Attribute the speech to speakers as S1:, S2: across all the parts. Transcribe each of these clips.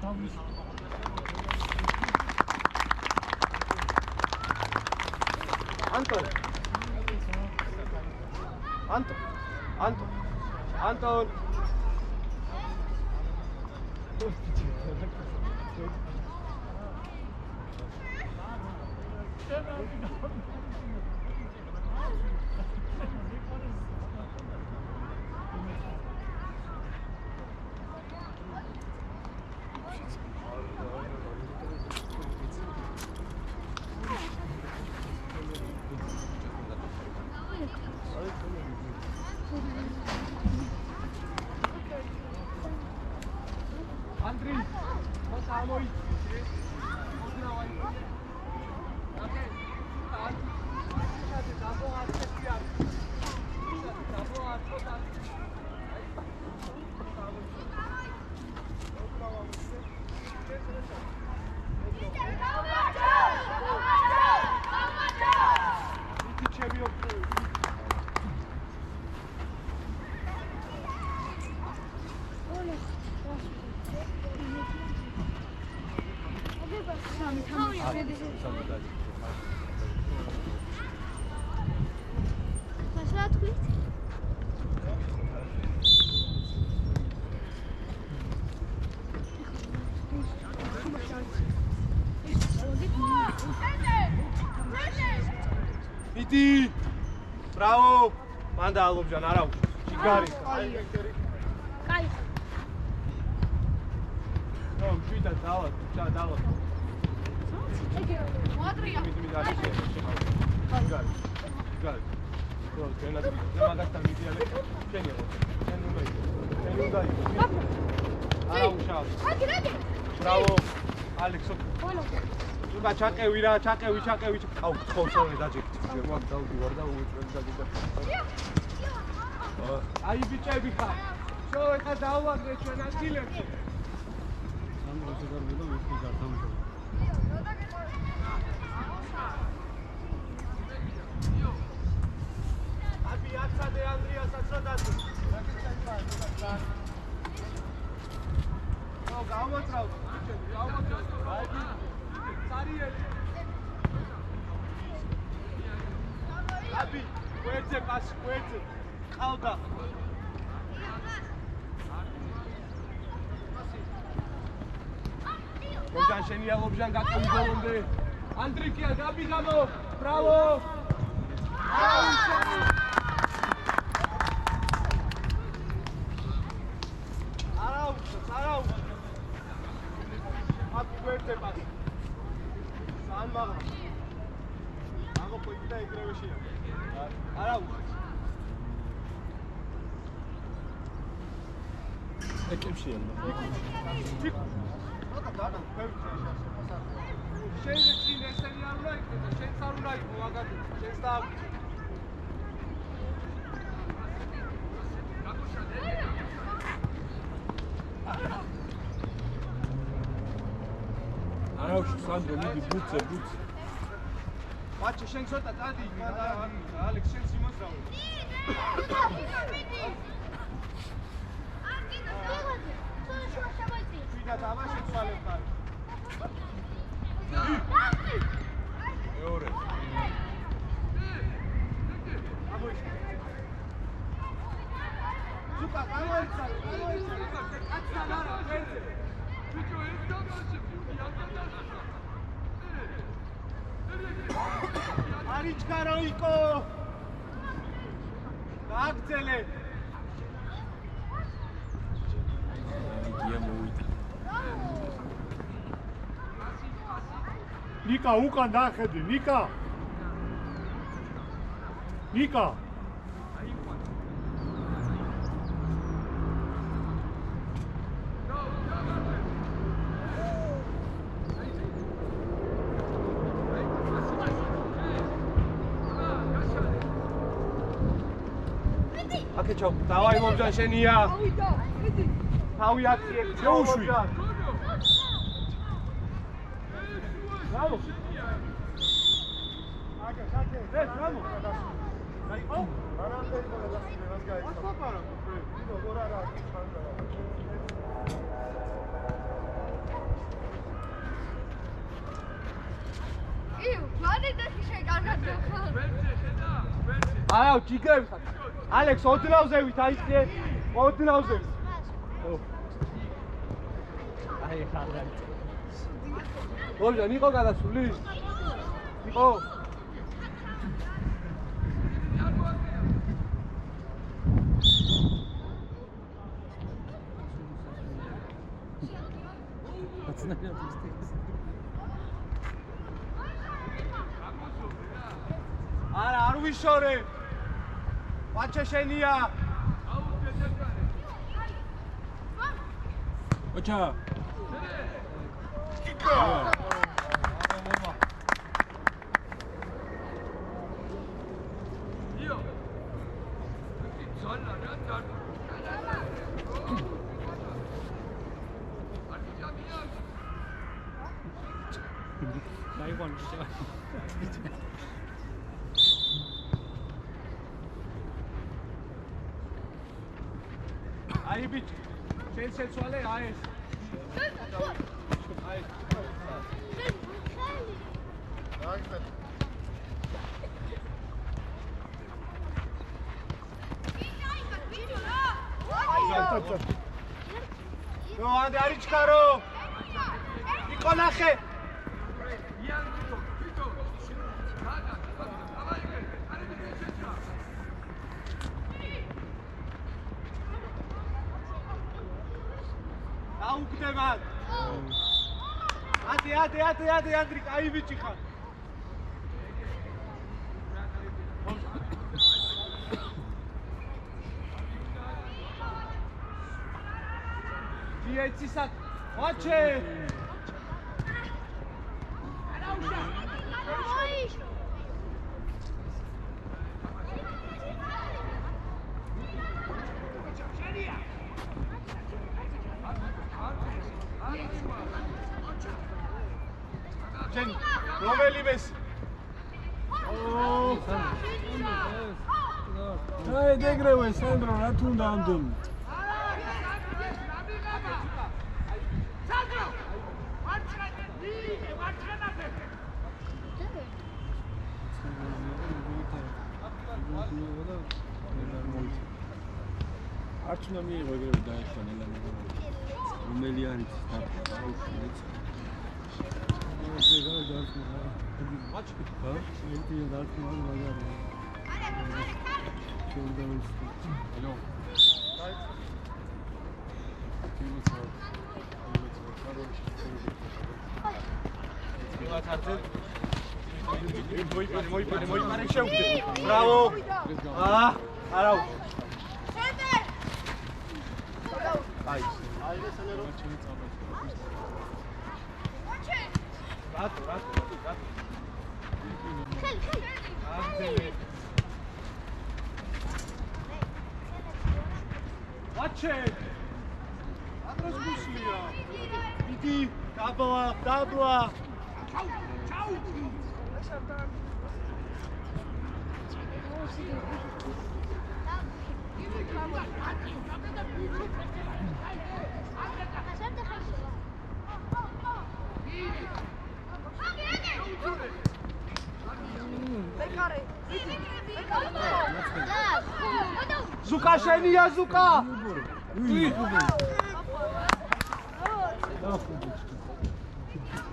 S1: Anton. Andriy, what's Amoy? Iti! Bravo! Manda alobjan, ara უშ. Ჯიგარი.
S2: კაი.
S1: ნო, შვიდა დავალ, დავალ.
S2: მოატრია.
S1: ჯიგარი. ხო, გენადი, მაგასთან მიდიალე. შენი ხო? შენ უნდა იყო. შენ უნდა იყო. არა უშავ.
S2: აგირადი.
S1: Bravo! Alexo. Ზუგა ჩაყევი რა, ჩაყევი. აუ, ხოცონე დაჯექით. მოაქვს დავდივარ და უიწევ დაგიდა. აი ბიჭები ხარ. შო ეხა დავაგრე ჩვენ ადგილებში. სამროცე გარბოდა ვიქი გათამაშო. აბი აცადე ანდრიას აცადე. აუ გავაძრავ ბიჭები, გავაძრავ. აი წარიელი. აბი, გვერდზე პასი, გვერდზე. ყავდა. გოგან შენია ლობჟან გაკეთე ბოლომდე. ანდრიკია დაბი გამო. ბრავო. არაუ. აბი გვერდზე პასი. სან მაგრამ. აგო პოიტა ეგრევე შეა. არაუ. ეკებში არა. შენ წინ ესენი არ უნდა იქნება, შენც არ უნდა იყო მაგათი, შენც და არაუში სანდრო მიდი ბუცე. ბაჭი შენ ცოტა დადი, ალექს შენ სიმოსრავე. ვიდა დავაშე ცვალებ ხარ. მეორე. ზუკა გამოიცა. კაცთან არა, ვერზე. ბიჭო, ეს დაგაშები, არიჩკა რო იყო. გააგზელე. Nika, ukან დახედი, Nika. აკე ჩაუ, დავაი მომჯან შენია. თავი აციე, ჩაუშვი. Bravo! Hey, bravo! Dai, oh! Arante con la dasile, las gaes. Asa para. Digo, ora ra. არა, ჯიგრები ხარ. ალექს, ოდნავზევით აიწიე. ოდნავზევით. აი ხალხი. გოლჯან იყო გადასული? იყო. არა, არ ვიშორე. პაჩა შენია.
S3: ოჩა.
S1: კიკა.
S3: 나이관 진짜.
S1: აი ბიჭ, შენ შეცვალე აი. აი. ნო, ანდი არიჩქარო. იყო ნახე. აუკდებათ. ათი, ანდრიკ, აი ბიჭი ხარ. ჯიეცისაკ, ვაჩე. შენ რომელიმეს
S3: აი დეგრევე სანდრო რა თუნდა ამდენ არჩნა მიიღო ეგრევე დაეხო ნელა რომელი არის
S1: მოიპარე შევდე. ბრავო. არა. აი. რატო. ვაჩე. ადრეს გუსლია. იგი დაბლა. ზუკა შენია ზუკა.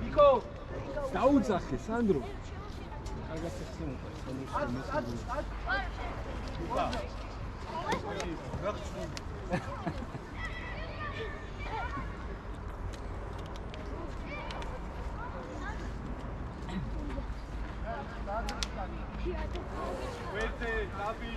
S1: იკო
S3: დაუძახე სანდრო
S1: ვეთე დაბი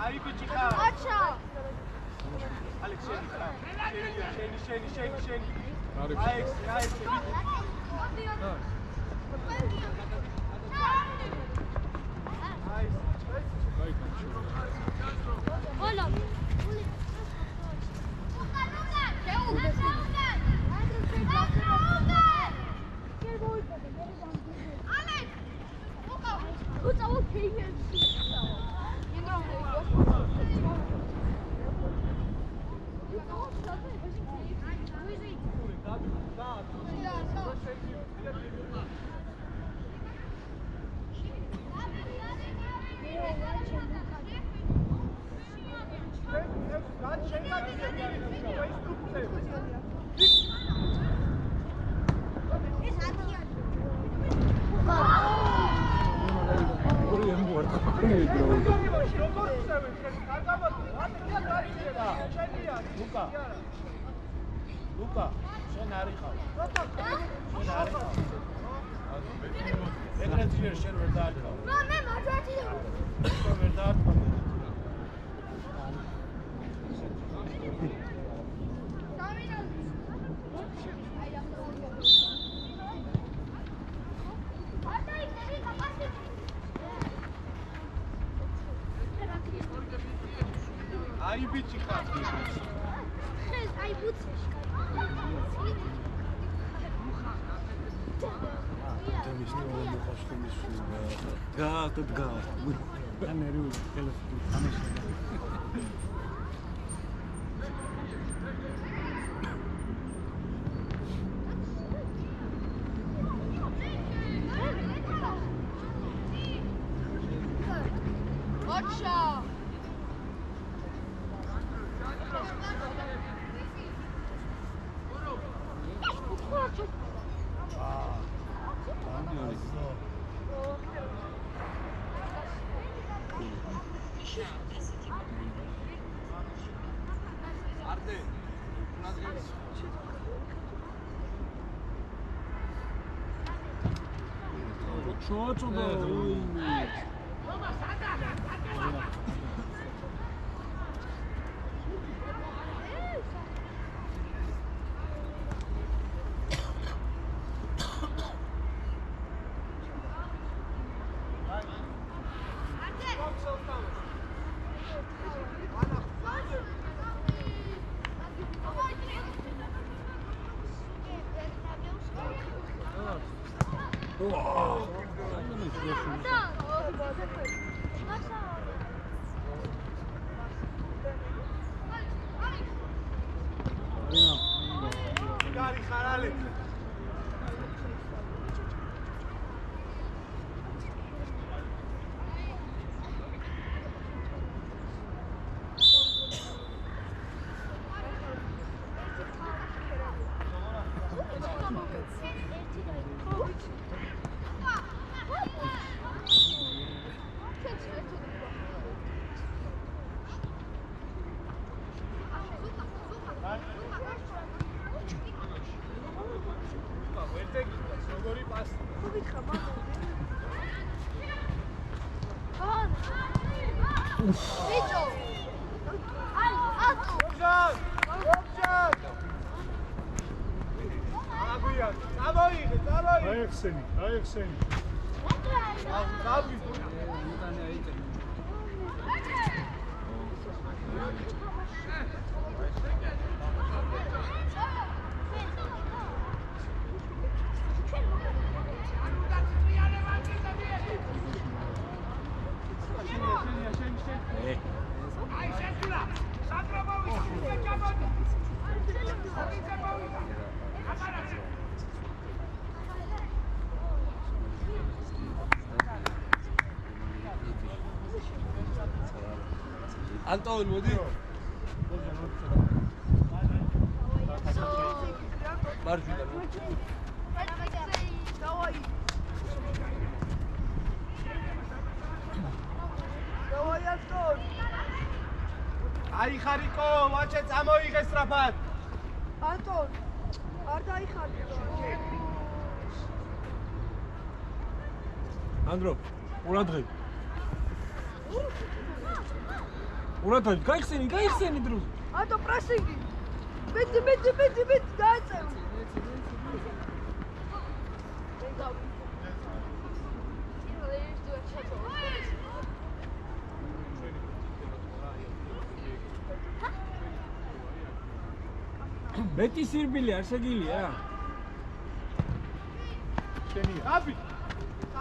S1: აი ბიჭი ხარ. აჩა. ალექსი. შენი. აი.
S2: Hola.
S1: ლუკა, შენ არ იყავ. შენ არ იყავ. ეგრეთ ჯერ შენ ვერ დაარტყავ.
S2: მე მაძვეთი.
S1: შენ ვერ დაარტყავ. აი ბიჭი ხარ.
S2: აი ბუცი.
S3: Там есть новый мухашка мишу. Да, тут газ. Я нервы, телефон, конечно.
S2: Отча.
S3: Что туда?
S1: Gari xarale. Ajaxeni.
S3: Anton, მოდი. მარჯვიდან.
S4: დავაი. დავაი Anton.
S1: აი ხარიკო, ვაჭე წამოიღე სწრაფად.
S4: Anton. არ დაიხარჯე.
S3: ანდრო, ურადღებ. ურადღებ, გაიხსენი დროს.
S4: Anton პრესინგი. მეტი დააწევ.
S3: მეტი სირბილი არ შეგილია?
S1: შენი აბი.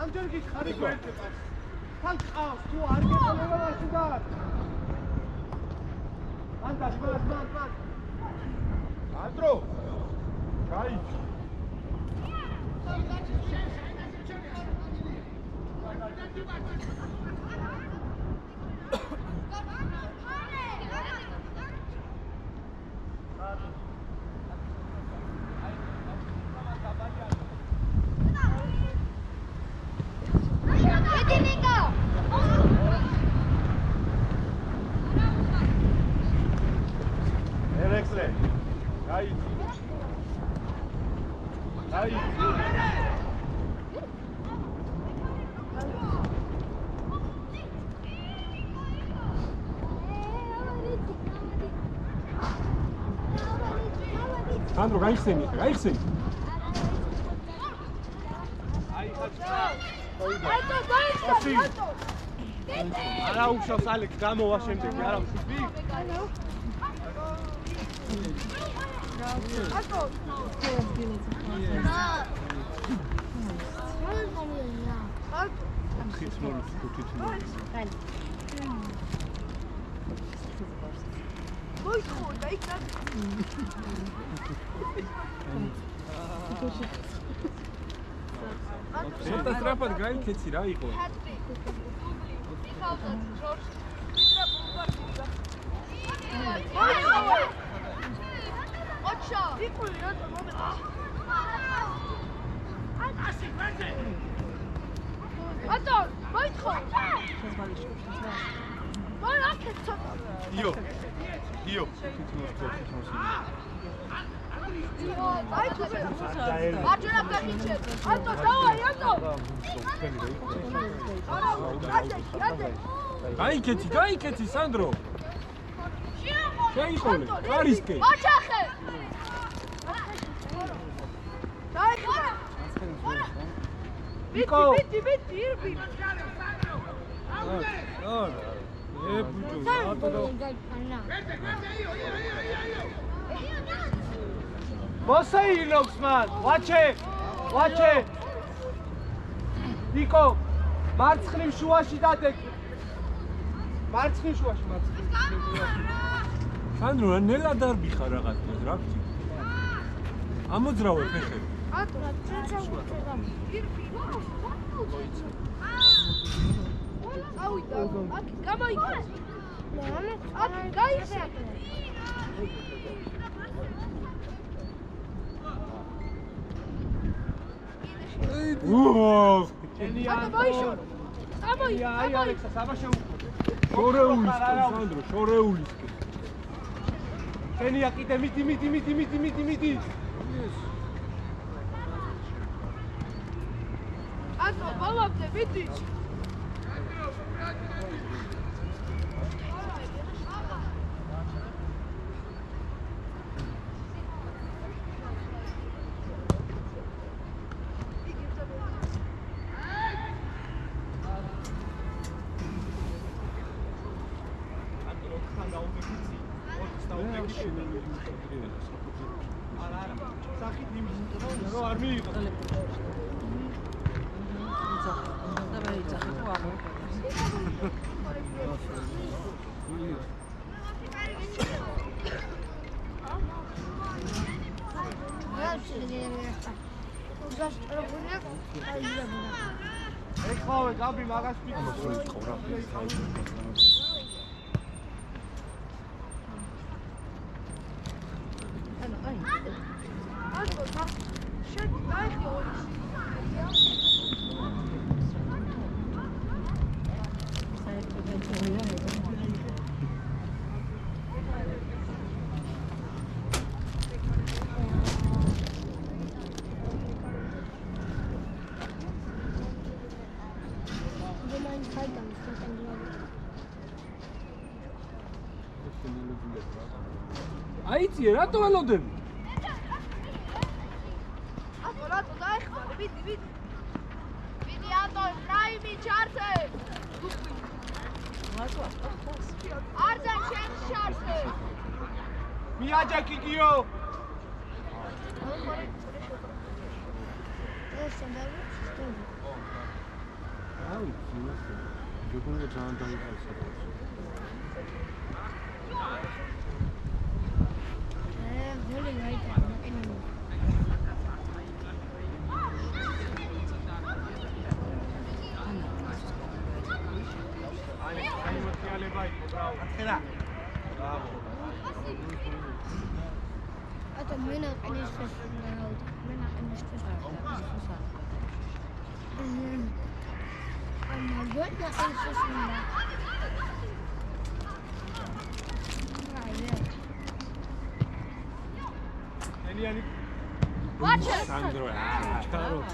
S1: ამჯერ გიხარიკო ერთად. თან ყავს თუ არ გეყოლა მაშინ და. მან. ანდრო გაიჩი
S3: Sandro, გაიხსენი.
S1: არა უშავს ალექს გამოვა შემდეგი არა უშვი
S3: Სანტა სტრაფად გაიქეცი რა იყო? Io. გაიქეცი, სანდრო. შეიყოლე, არისკე.
S4: ოჩახე. დაიხმა.
S1: ვიკო.
S4: ბიჭი, ირბი.
S1: მოსეილობს მან, ვაჩე. ვიკო, მარცხნივ შუაში დადეკ. მარცხნივ შუაში.
S3: სანდრო, ნელა დარბი ხარ რაღაცას, რა ვიცი. ამოძრავე ფეხები.
S4: ავიდა, აქ გამოიგე. აქ გაიხსე.
S3: უოუ!
S1: აი ალექსა, საბა შემოხდა.
S3: შორეულისკენ, სანდრო, შორეულისკენ.
S1: შენია კიდე მიდი.
S4: ანდრო, ბოლომდე მიდი.
S1: არ მიიღო. ეხავე გაბი მაგას
S3: აიწიე, რატო ველოდები?
S4: რატო დაიხმარე, მიდი. მიდი ანდრო, რაიმი ჩართე. არძან შენ ჩართე.
S1: მიაჯაკი გიო.
S3: აუ, ჯოგონია ძალიან დაიყავსა.
S4: Watch it!
S3: Sandro, caro.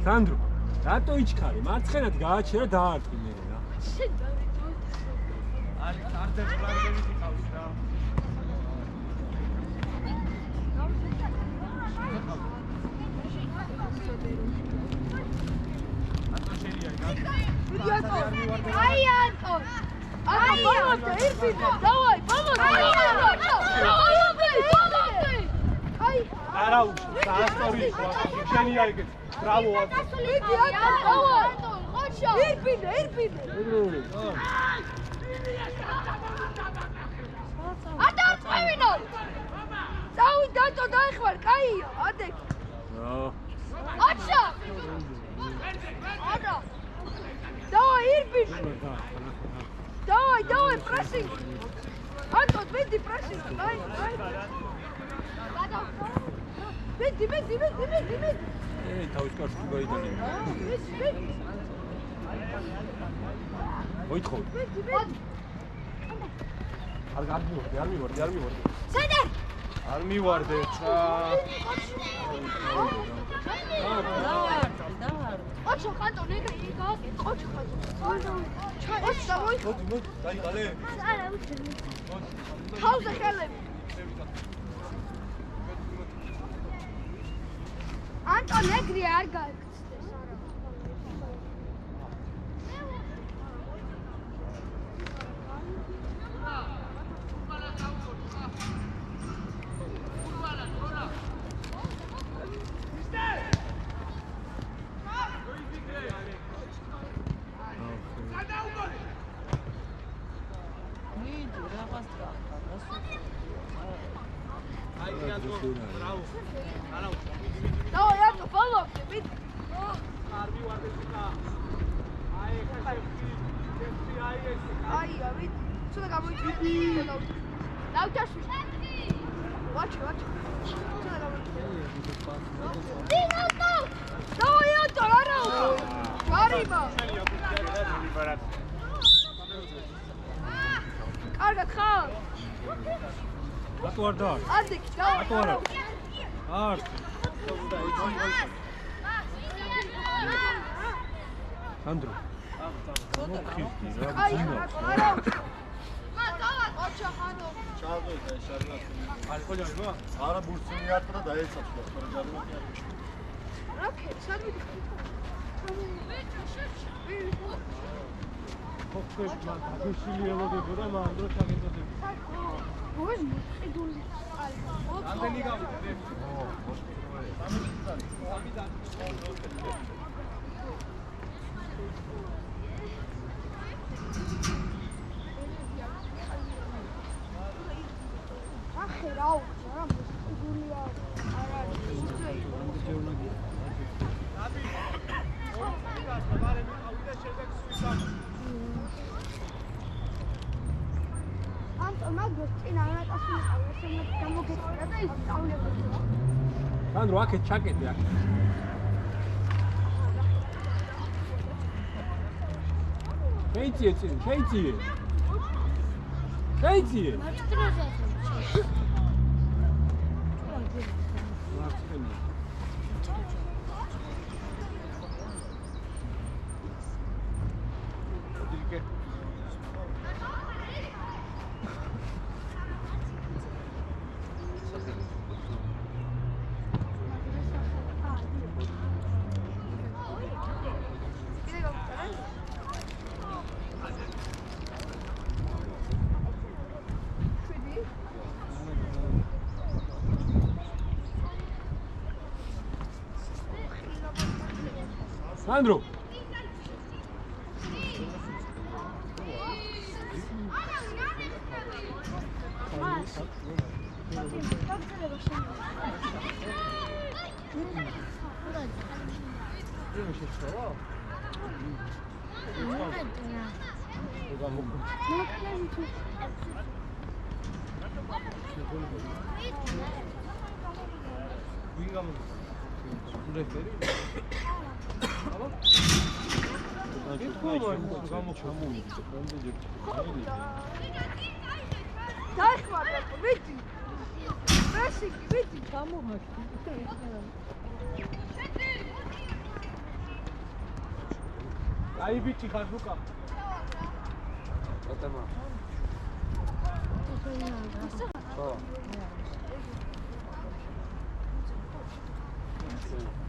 S3: Sandro, რატო იჩქარი? მარცხენად გააჩერა დაარტყინე რა.
S1: არ დაგბრუნდებით იყავს რა.
S4: Ai, Anton! Anton, vamos, irpide! Давай, vamos! Ai!
S1: არა უშ, საასტორი იყო, შენი აიგეთ. ბრავო Anton.
S4: Idi, Anton, давай! Ხოჩა! Irpide! Ატა წვევინო! წავი დატო დაეხმარ, კაია, ადეკ. ხოჩა! არა! Давай, Ирбин! Давай, прессинг! Антон, веди прессинг! Дай! Веди!
S3: თავის კარში გაიდანე. მოითხოვ. არ მივარდი.
S4: Სენერ!
S1: არ მივარდე რა.
S4: ოჩო ხანტო ნეგა ოჩო ხანტო ოჩო დავoi
S1: მოდი დაიყალე
S4: არა უჩნი ხავზე ხელები ანტო ნეგრი არ გაიქცეს Давай, Антон, поломки, видишь? Ай, видишь? Что такое будет? Да, у тебя что? Watch. Что такое будет? Давай, Антон, орал! Шариба! Карга, хал!
S3: რატო არ დაარ?
S4: Адик, давай!
S3: რატო არა? არ. Sandro.
S4: Ай, орал! ოჩა ხანო!
S1: ჩავდო შარლა. არ ხოლმე რა?
S5: არა ბურსინი არტა და დაეცაცხლა ხარჯარი.
S4: რაკეთ, სამი
S1: ხოხე მაგაშილი ელოდებოდა მან დრო ჩაგეწოდებოდა.
S4: როის მიყიდული.
S1: ამდენი გავიდე.
S4: ახე რა უხსა რა მიყიდულია. არ არის ისე. Anton, მაგას წინ არაკას მიყავდა, შემდგომ გამოგეწია და ისწავლებოდა.
S3: Sandro, აქეთ ჩაკეტე აქ. შეიძლება წინ, შეიძლება.
S1: სანდრო აი ბიჭი ხარ ლუკა ატამა ხო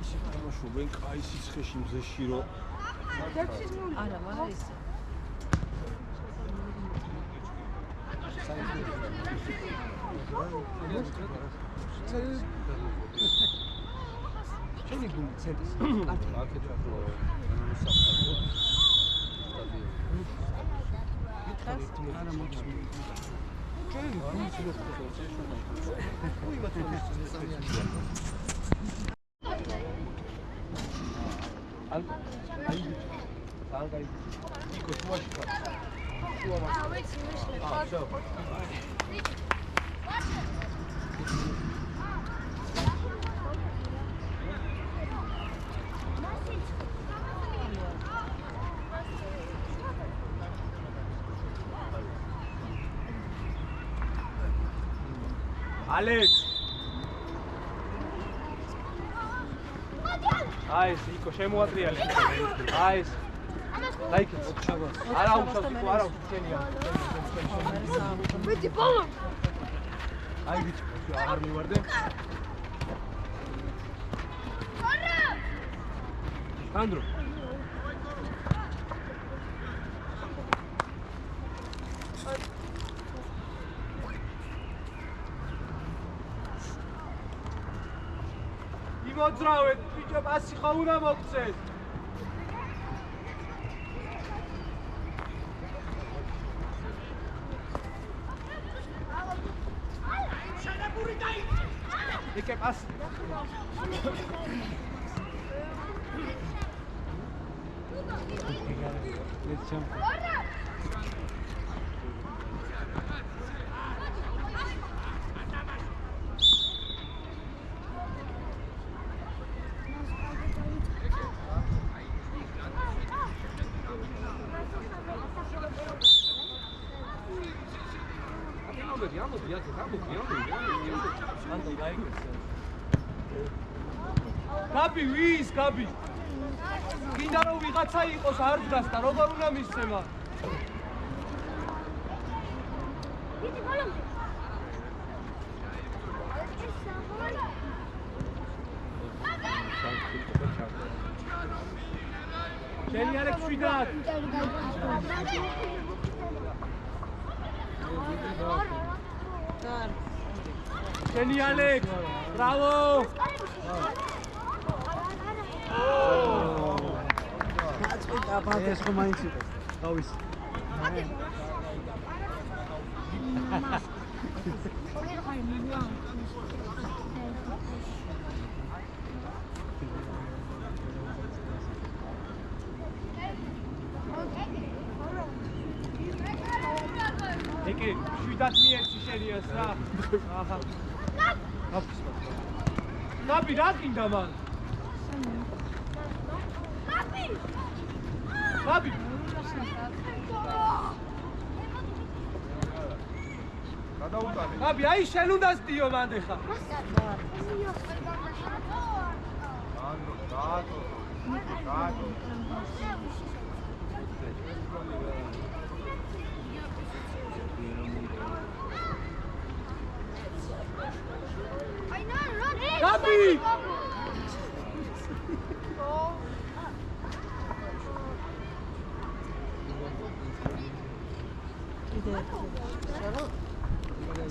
S1: ისე თამაშობენ კაი სიცხეში მზეში რო არა მაგრამ ისე შენი გუნდი ცენტრის აკეთებს რო არა მოწმი შენი გუნდი Alex! Ais, Iko, შემოატრიალე. Ais. Like it. არა უშავს Iko, არა უშავს შენია.
S2: მეტი ბოლო.
S1: აი ბიჭი, აღარ მივარდე.
S2: არა!
S1: სანდრო. მოძრავეთ, ბიჭო, პასი ხო უნდა მოგცეს. შენებური დაიწე. იკე პასი. Gabi, ვის, Gabi? გინდა რომ ვიღაცა იყოს არ დგას და როგორ უნდა მისცემა?
S2: მეტი ბოლო.
S1: შენი ალექ შვიდად. შენი ალექ, ბრავო! ეს ხომ მაინც იყო. გავის. ეკი, შვიდად მიეცი შენიას რა. აჰა. ნაბი, რა გინდა მან? ნაბი! ნაბი! გადაუტანე. ნაბი, აი შენ უნდა სდიო მანდ ეხა. გატო. Gabi!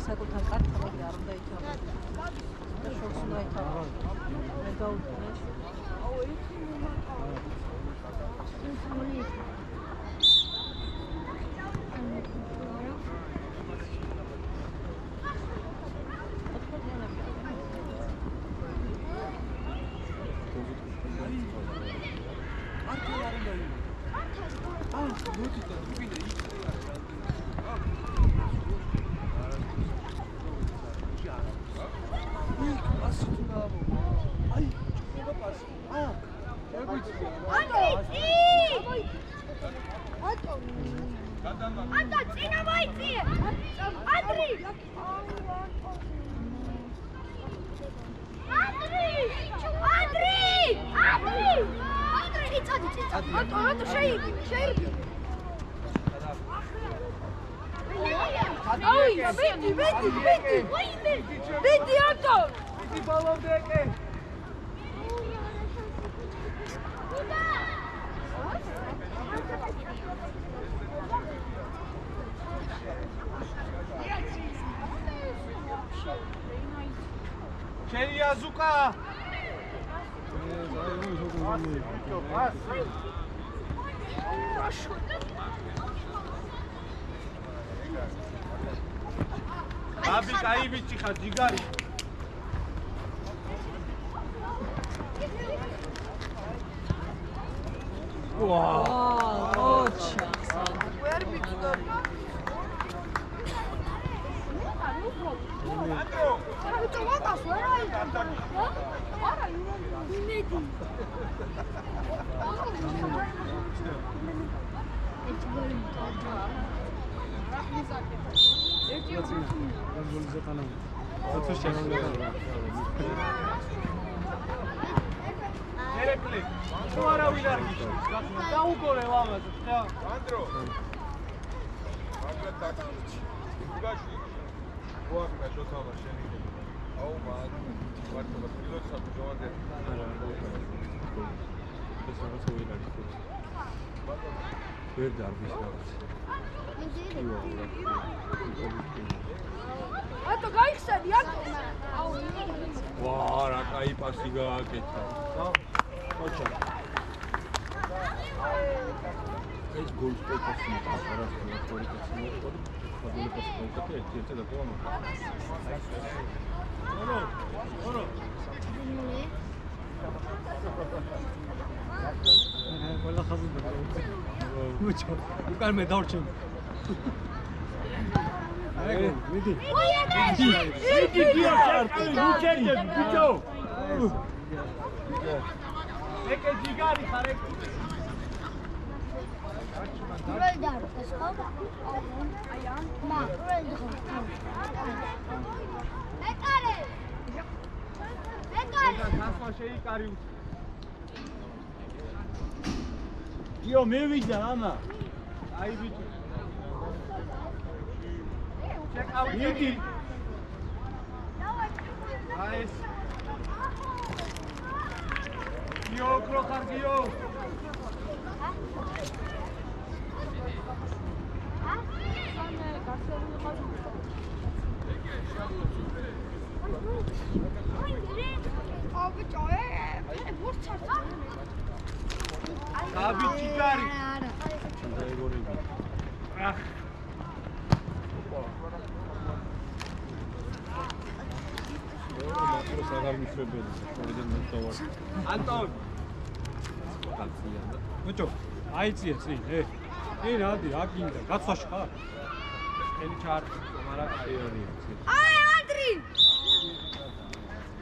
S6: საკუთარ კარტალოგი არ უნდა ითამაშოს. და შორს უნდა ითამაშოს. მე გავუდგეს.
S1: Azuka! Abi kaybettik ha Cigari.
S6: Wow,
S3: Wow, რა კაი პასი გააკეთა. ხოჭა. ეს გოლს პასი ახლა პოლიტიკაში მოყოლი. პოლიტიკაში მოყოლი ერთ-ერთი და ყოლა. ორო.
S1: ყველა ხაზი და უჩო უკან მე დავრჩენ აი მიდი მიდი გიარტი უჩერდე ბიჭო ეკე ჯიგარი ხარ ეკ
S4: Roldar, escola. Ma, roldar. Ekare.
S1: გასვა შეიკარი
S3: იო მივიდა ამა
S1: აი ბიჭო ჩეკავდი აი ეს იო კროხარგიო Abi Cigari. Anton.
S3: ბიჭო აიწიე წინ ე რადი აკინდა გაცვაში ხარ
S1: ელი ჩარ მაგრამ აი არის
S4: Ai, Andri!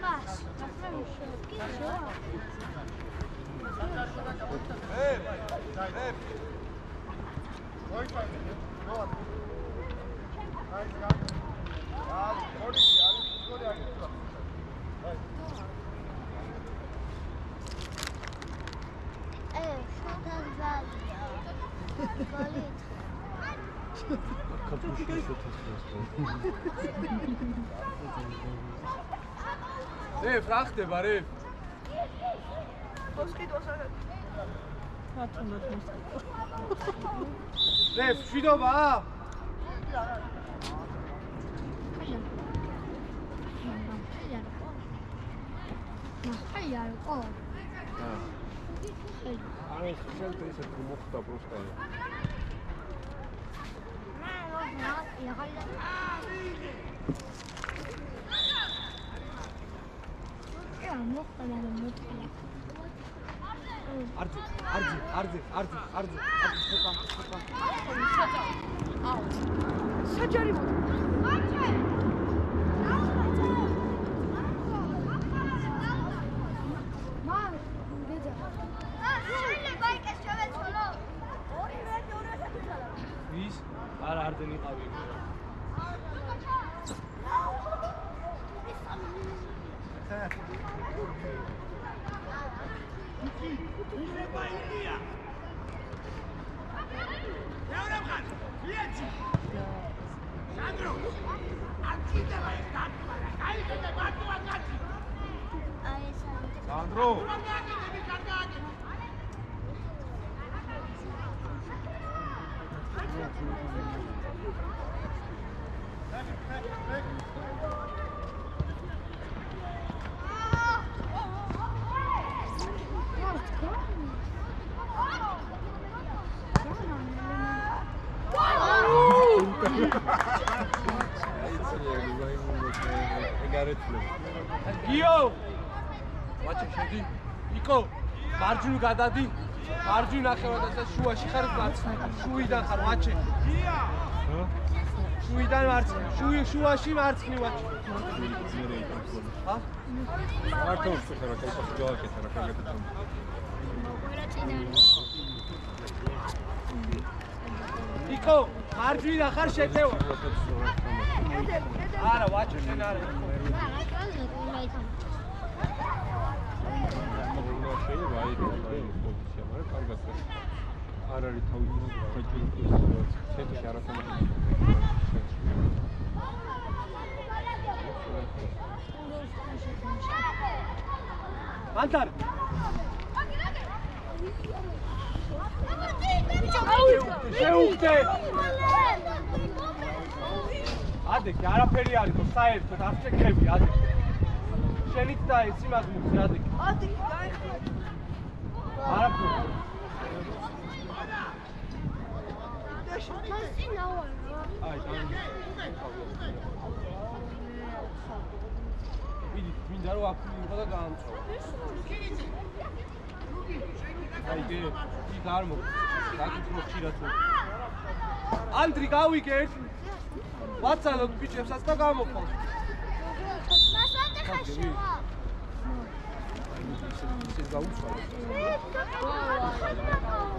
S4: Mas.
S1: Ref, rachდება, Ref. Ref, შვიდობა?
S4: Ai, ai, oh.
S1: აი შეიძლება ისეთ მოხდა პროსტა. არძი.
S4: საჯარი
S1: ის არ დენი ყავი. Sandro! გიო! ვაჩი შედი. იკო, მარჯვნივ გადადი. მარჯვნივ ნახევარ და შუაში ხარ შუიდან ხარ ვაჩი. გია! შუიდან მარცხნივ, შუაში მარცხნივ ვაჩი. ჰა? მარტო შეხარა კაიფას ჯავაკეთ რა კარგად. იკო, მარჯვნივ ხარ შეტევა. არა, ვაჩი შენ არა. არ არის თავი ცენტრში არასოდეს მანდარ შეუგდე ადეკი არაფერი არის ხო საერთოდ არ შეკრები ადეკი შენიც და ეს იმას მოგს ადეკი გაიხარ არაფერი აი ვიდი მინდა რომ აქ მივიღო და გაამწრო აი იქ არ მოგაკითხო ხშირად ანდრი გავიგე ვაცალოთ ბიჭებსაც და გამოყო
S2: მასამდე ხაშევა
S1: ეს გაუცვალე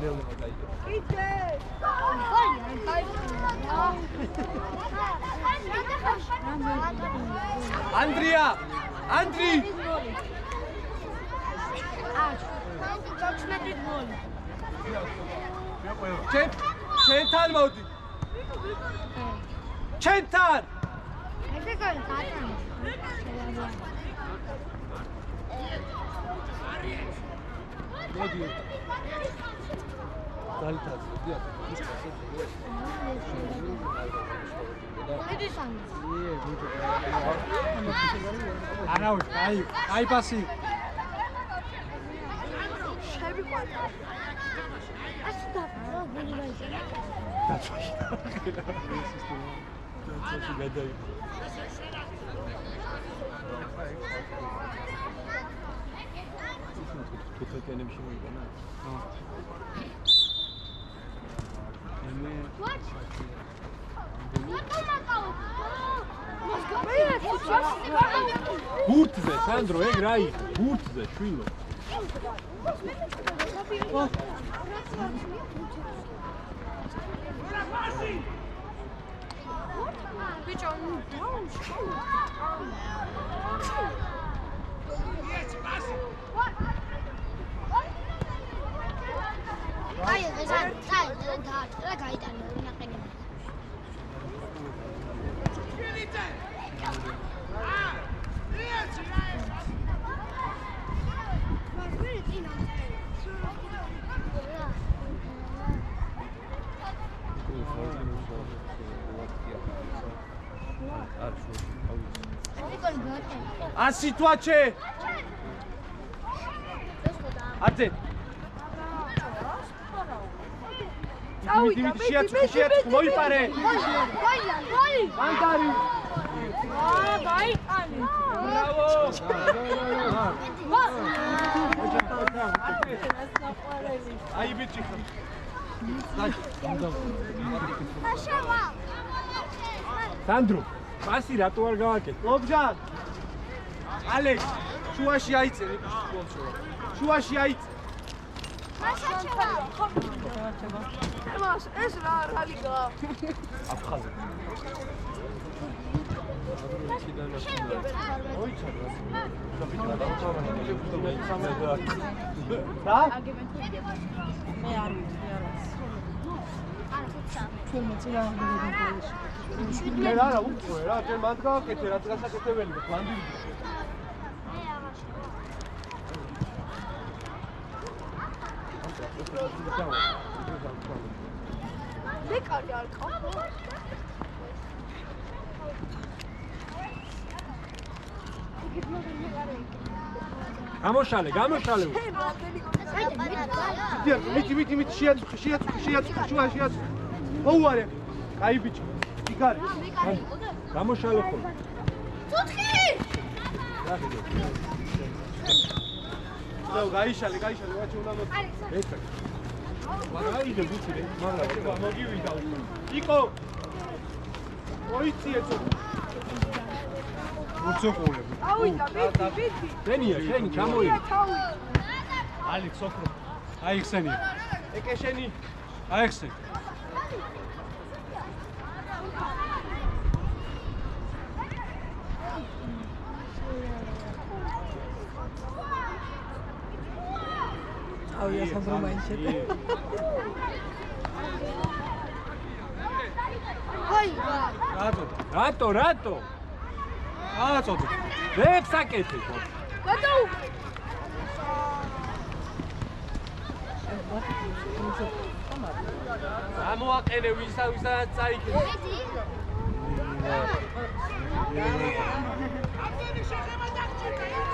S1: ნელა დაიდო ანდრია ანდრი ჩემთან მოდი ჩემთან მოდი დალითაც
S3: ანაუშ აი პასი
S1: თუთეკენებში მოიგონა ბურთზე სანდრო ეგ რა იქ ბურთზე შვილო
S4: ბიჭო აი ეს და გაიტანე ნაყენი ასი თვაჩე აცე
S1: შეაც მოიპარე.
S4: გოი.
S1: მანდარი.
S4: გაიყანე.
S1: ბრავო. აი ბიჭი ხარ.
S2: აშავა.
S3: სანდრო, პასი რატო არ გავაკეთე?
S1: ლობჯან. ალექს, შუაში აიწერ იქ გოლშოვა. შუაში აიწერ.
S2: აშავა.
S4: მას ეს რა რალიგა?
S3: აფხაზი.
S1: რა?
S6: მე არ ვიცი ჩვენ მოწინააღმდეგე
S1: მე რა უკვე რა ჯერ მანდ გავაკეთე რაც გასაკეთებელი და ლანდილი
S4: მე კარგი არ ყავ.
S3: გამოშალე.
S1: მითი შეაწუხე შუაში მოუარე კაი ბიჭი იგარი
S3: გამოშალე ხოლმე.
S2: ცუთხი.
S1: და გაიშალე ვაჩი უნდა მოწ
S3: ეცა. მაგაიდე ბიჭი რე, მაგრამ
S1: მოგივიდა უკვე იკო მოიწიე ცო უცოყოლები
S4: ავიდა ბიჭი.
S3: დენია შენი ჩამოიდი.
S1: ალექს ოქრო
S3: აი ხსენი.
S1: ეკე შენი
S3: აი ხსენი.
S6: ავია სანდრო მაინჩე.
S3: რატო?
S1: აწოდე
S3: ვებს აკეთე ხო?
S1: ამოაყენე ვისაც წაიკეთე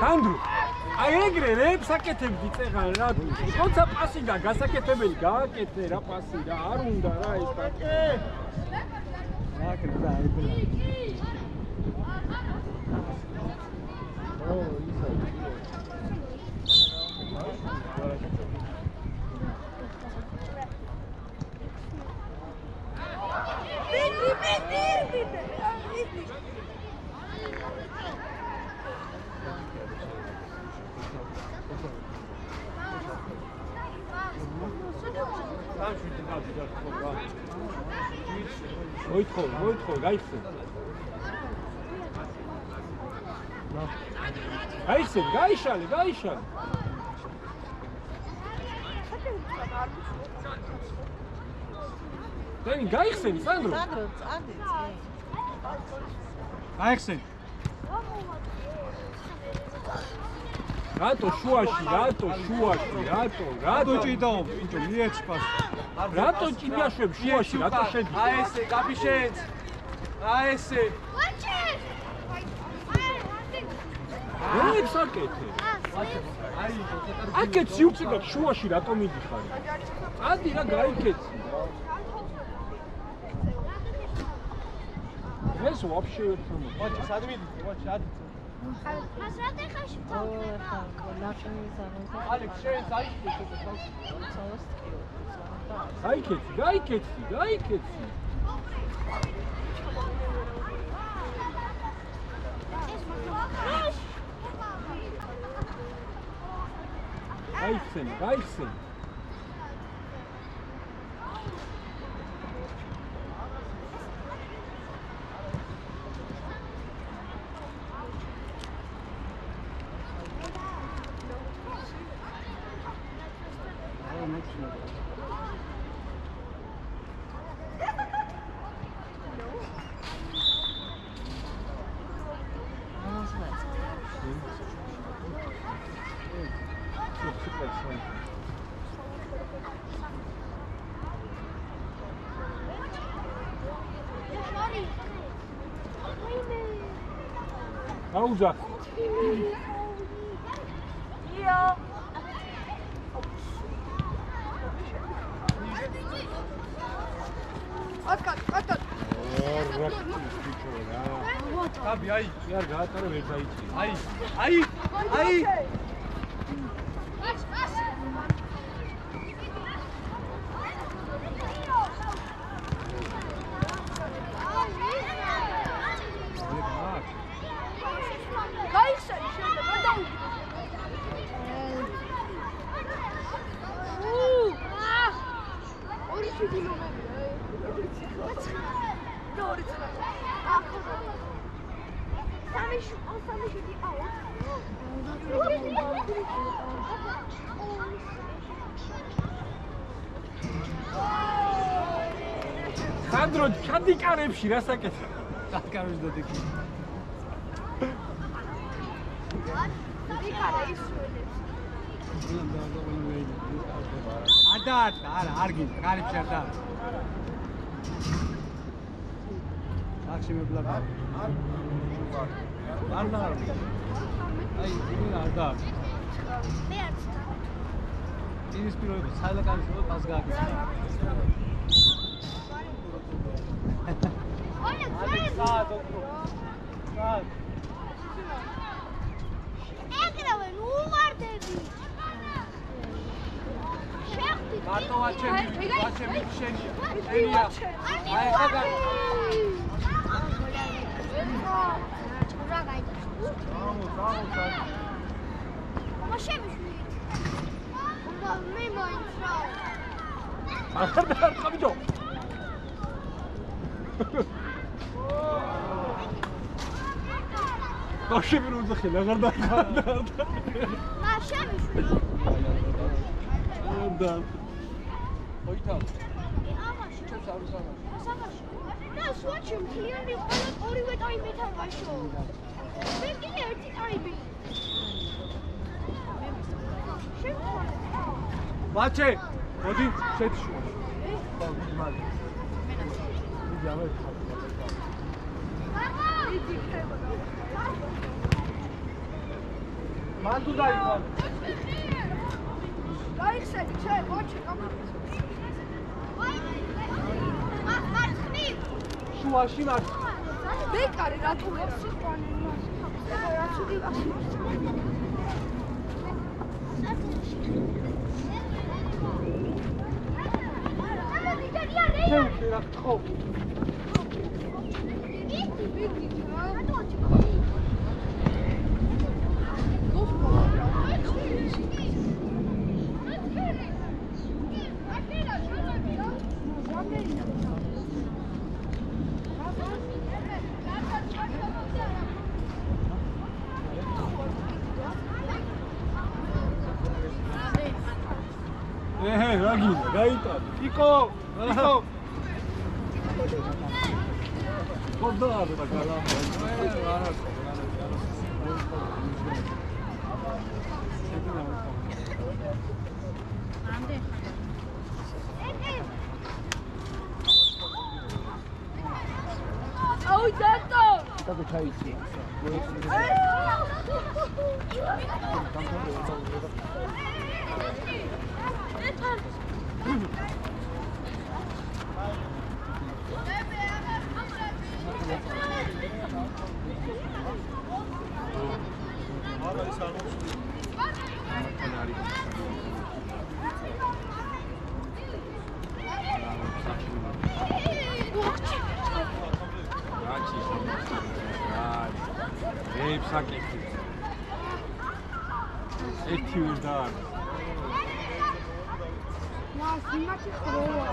S3: სანდრო, აი ეგრე ვებს აკეთებდი წეღან რა. თუმცა პასი და გასაკეთებელი გააკეთე რა პასი რა არ უნდა რა ეს პასი. აკეთე და აიბლა. მოითხოვ, გაიხსენ. გაიხსენ, გაიშალე. დენი გაიხსენი, სანდრო.
S6: სანდრო, წადი.
S3: გაიხსენ. რატო შუაში? რატო ჭიდაო, ბიჭო, მიეც პას. რატო ჭიდაშვებ შუაში? რატო შედი?
S1: აი ესე გაბიშენც აი ესე
S3: ვებს აკეთე. აკეთე უწევ შუაში რატო მიდიხარ? ადი რა გაიქეცი. ეს ვაფშე ვერ თამო.
S1: ვაჩი სად მიდი? ვაჩი ადი.
S2: მას რა დეხაში წავდა?
S1: ალექს შენ საიქე
S3: გაიქეცი. გაიხსენ. აუზა.
S1: კაბი აი
S3: არ გაატარო ვერ დაიწი.
S1: აი
S3: ხანდრო ჩადიკარებში რა საკეთე?
S1: დაკარებს დადიკი. არ გინდა, კარიბში არ და. სახში მებლაკა. არ და. აი, არ და.
S2: მე არ ვცდარ.
S1: ის პირობები საილაკანის რო პას გააკეთა.
S2: ეკრავენ უვარდები. შეხტი.
S1: მარტო ვაჩემი შენია. შენია. აი ხაგა.
S2: ჭურა გაიდა. მაშემიშვილი. უნდა მე მოიწრა.
S3: არ ხაბიჯო. გაშები რო ძახე აღარ და.
S2: მაშემიშვილი.
S3: და
S1: ოითა.
S2: ამაში.
S1: ჩემს არ ვსამა.
S2: სამაში. და სვაჩი მთლიანი ყველა ორივე ტაიმიდან ვაშო. მე კიდე ერთი ტაიმი.
S1: ვაჩე, მოდი შეთში. მალე. მან თუ დაიწყო.
S4: გაიხსენე, ჩე, მოჩე, გამარჯვე.
S2: მარცხნი.
S1: შუაში მარ.
S4: ბეკარი რატო ვერ სიყვანი მას? ეხლა რა ცუდი ვახში.
S1: შევში რა ხო.
S3: რა გინდა? გაიტანე.
S1: იკო.
S3: ხოდა არ და გალამბა.
S4: აუ დატო.
S1: დაგე ჩაიცი.
S5: არა ის არ მოსული.
S3: saketi. Eti udar.
S4: Ya sinmati khroa.